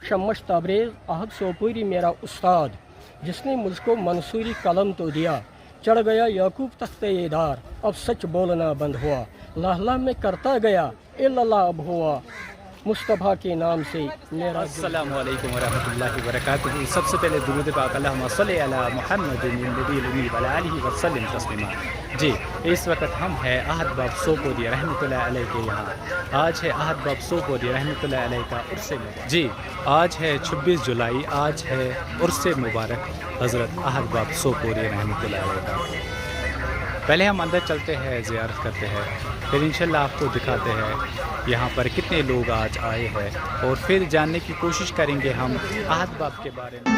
शम्मश तबरेज़ अहद सोपूरी मेरा उस्ताद, जिसने मुझको मंसूरी कलम तो दिया। चढ़ गया याकूब तख्ते-ए-दार, अब सच बोलना बंद हुआ। लहला में करता गया इल्लल्लाह अब हुआ, मुस्तफ़ा के नाम से मेरा। अस्सलामु अलैकुम वरहमतुल्लाहि वबरकातुहू। सबसे पहले दुरूद पाक अल्लाहुम्मा सल्लि अला मुहम्मदिन नबील उम्मी व आलिहि व सल्लिम तस्लीमा। जी, इस वक्त हम हैं अहद बाब सोपोरी रहमतुल्लाह अलैह के यहाँ। आज है अहद बाब सोपोरी रहमतुल्लाह अलैह का उर्से मुबारक। जी, आज है 26 जुलाई, आज है उर्से मुबारक हज़रत अहद बाब सोपोरी रहमतुल्लाह अलैह का। पहले हम अंदर चलते हैं, ज़ियारत करते हैं, फिर इंशाल्लाह आपको दिखाते हैं यहाँ पर कितने लोग आज आए हैं और फिर जानने की कोशिश करेंगे हम अहद बाब के बारे में।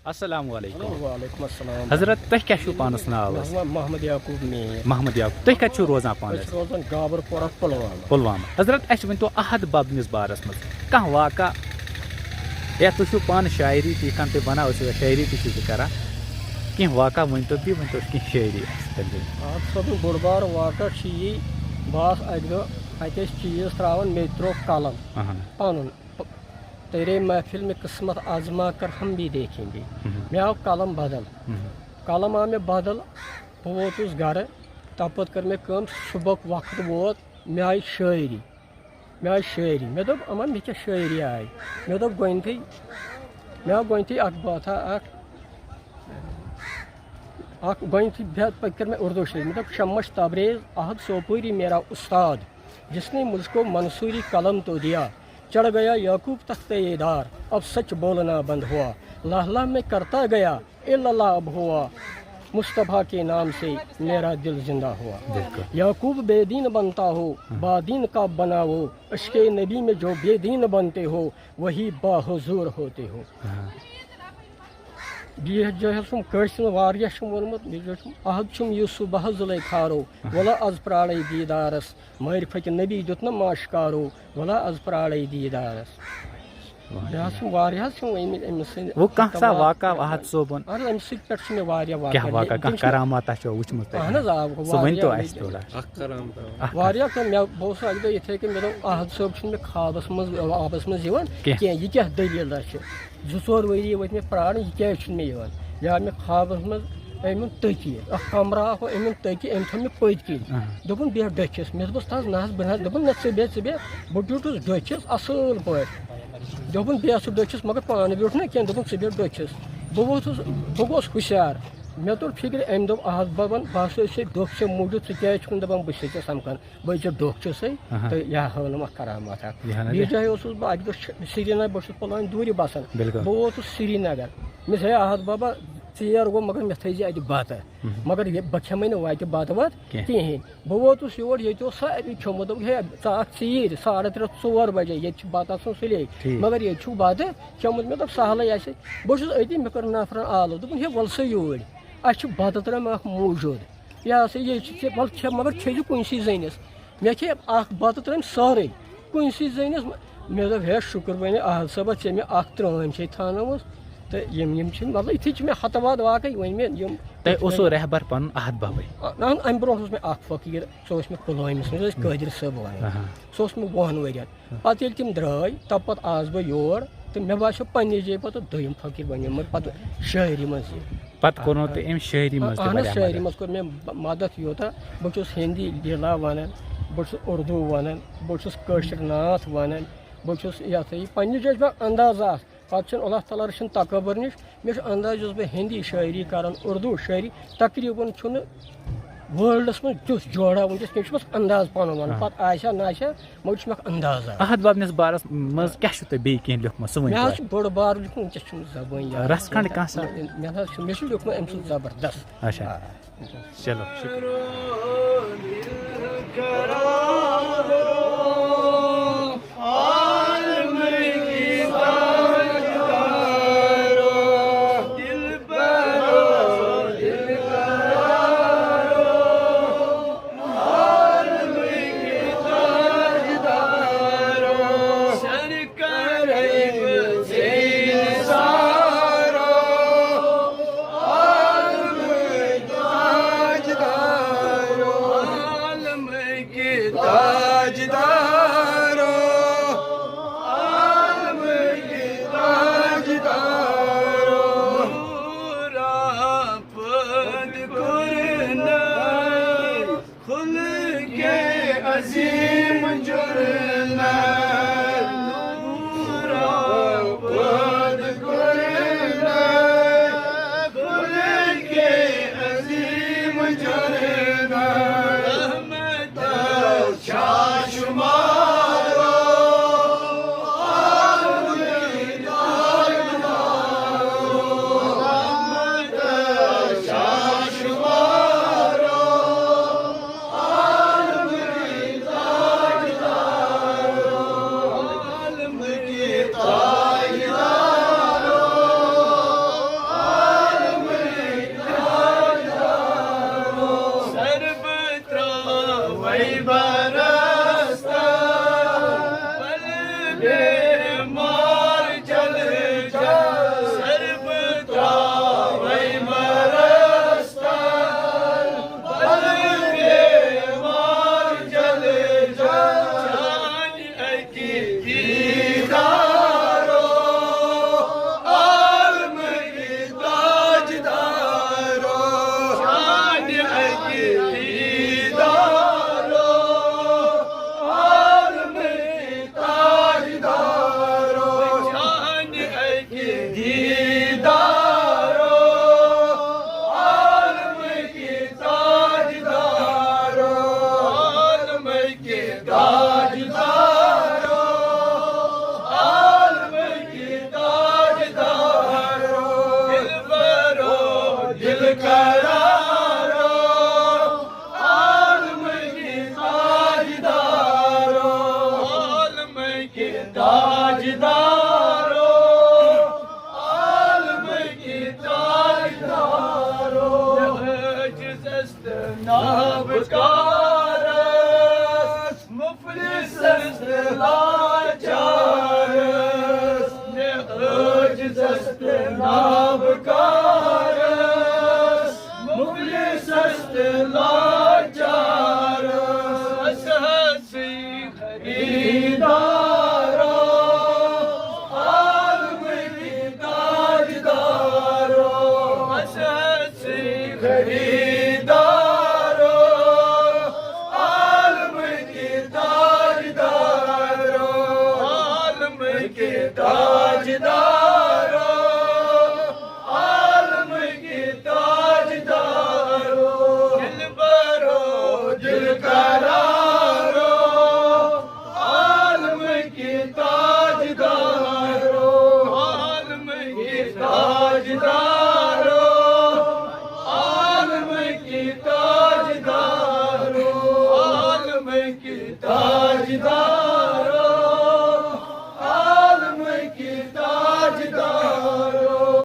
अस्सलामु अलैकुम। वालेकुम अस्सलाम। हजरत तुह क्या पानस नाव? मोहम्मद याकूब मीर। मोहम्मद याकूब। तुह कत रोजान पानस? रोजान गाबरपुरा पुलवामा। हजरत अस वन तो अहद बबनिस बारस मज कह वाक़ा या तुम पान शायरी लिखान तो बना शायरी तो कर कह वाक़ा वन तो दी वन तो कह शायरी आप सब बोड़ बार वाक़ा यी बास अक अत चीज़ त्रावन मे त्रो कलम पन तेरे महफिल में किस्मत आजमा कर हम भी देखेंगे। मे आव कलम बदल कलम आव मे बदल बह वोतुस घर तपत कर मे कम सुबह वक्त वोत मे आई शायरी मे दोप अमा मे क्या शायरी आई मे दोप गोथी मे आव गोथी अख बाथा गोथी पे कर मैं उर्दू शेर मतलब शम्मश तबरेज़ अहद सोपूरी मेरा उस्ताद, जिसने मुझको मंसूरी कलम तो दिया, चढ़ गया याकूब तख्ते-ए-दार, अब सच बोलना बंद हुआ, लाह में करता गया इल्लल्लाह अब हुआ, मुस्तफ़ा के नाम से मेरा दिल जिंदा हुआ। याकूब बेदीन बनता हो बादीन का बना हो, इश्क़े नबी में जो बेदीन बनते हो वही बाहुजूर होते हो। अहद यूसुफ बह जुलैखारो वला अज प्राड़े दीदारस, मारिफत नबी दुत न माशकारो वला अज प्राड़े दीदारस। वो कह सा वाक़ा अहद सोबन अम पे क्या वाक़ा कह करामात वुचमुत वारिया बहुत अक दह इथे कन मे दोप अहद सोब मे ख्वाबस मज आबस मज कह यह क्या दलील जो चोर वरी वत मे प्राण यह क्या मे या मे ख्वाबस मज अमुन तकी कमरा आह अमुन तकी अम थो मे पत किन दोपन बह डचिस मे दोपस तज ना बह दोपन ना बह बह ड्यूटस डचिस असल पे दोपन बह सह डचिस मगर पान ब्यूठ ना कह दोपन बह डचिस बह गोस हुशियार मे तोर फिक्र अम दोप अहद बाबन बह से डोख से मूजूद क्या दपान बह से समकान बह डोख से तो यह हन करामात बी जाए बह अक दह श्रीनगर बह पुलवाम दूर बसान बह वोतुस श्रीनगर मे अहद बाबा चेर गो मगर मे थी अत बत मगर बह खेमे वत बत वत कहें बह वोतुस योर ये सारे खेमो हे चीर 3:30-4 बजे ये बत आसान सुले मगर ये बत खेमुत मे दोप सहल बह अति मे कर नफर आलो दोपन हे वल सा यूर अस बत त्रम मौजूद यह सा ये वल खे मगर खेज कुनसी जनिस मे खे बत त्रम सारे कुनसी जनिस मे दोप हे शुक्र बन अहद सोबा ऐ मे त्राम थानमुत तो मतलब इथे मे हतवाद वाकई वन मे तुम रहबर पन अहद बाबे अम ब्रो मे फकीर सह मे पुलवामस मे कादिर सब वन सह मे 10 वर पे ये तम द्राय तब पत आस बह योर तो मे बासो पन्ने जाए पे दोम फकीर बन पे शायरी मज शायरी मज कोर मे मदद योता बह हिंदी लीला वन बह उर्दू वन बह कशर नाथ वन बह यह पन्ने जाए मे अंदाज पे अल्लाह ताला रचन तकबर नश मे अंदाज बह हिंदी शायरी कर उर्दू शायरी तकरीबन वर्ल्डस में तुस जोड़ा वनस मे बस अंदाज पान वन पे आशा ना मगर मे अंदाज अहद बाबनस बारस मज क्या बे कह लिखुत सह मे बोड़ बार लिखुत वनस जबान रस खंड कह सा मे लिखुत अम सद जबरदस्त। अच्छा चलो मार चल जा सर्वत्रा वै मर नाबकारस मुफलिसस्त लाचारस ने आजिज़स्त नाबकारस मुफलिसस्त लाचारस